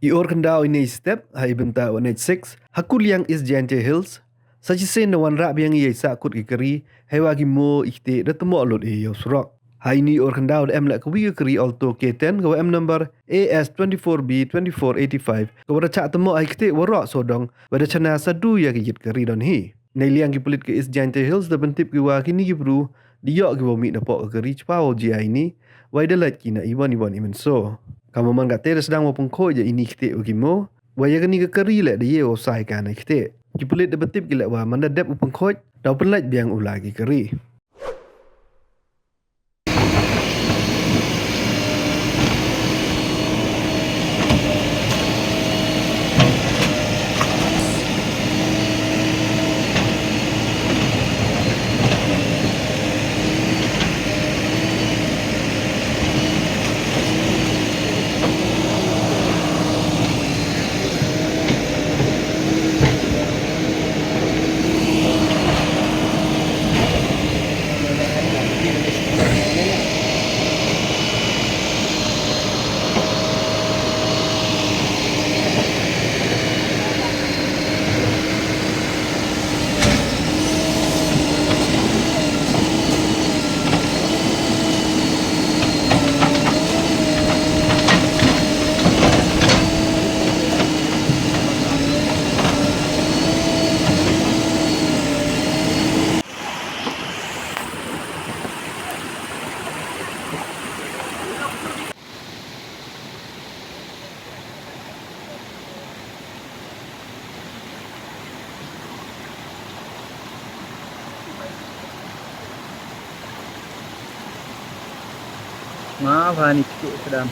Ior kendau ini step hai benta 186 hakul yang is Giant Hills sajisen no wan rap yang ia sakut keri hai wagi mo ikte da temo lot e yosrok. Hai ni or kendau da em la kwi keri Alto K10 go M number AS24B2485 go da cak temo ai kte warok sodong pada chana sadu ya gigit keri don hi. Nei liang ki pulit ke is Giant Hills da bentip ki wa kini ki bru diok ki bomi da pok keri chpao ji ai ni wai da lat ki na iwan imen so. Kamu man kat teres sedang wapun ko je ini kita ukimo. Waya kini ke keri lek dia usai kan kita. Ki pulit de betip ki lek wa man dep upun ko. Dau pelat biang ulagi keri. Maaf, ini sedang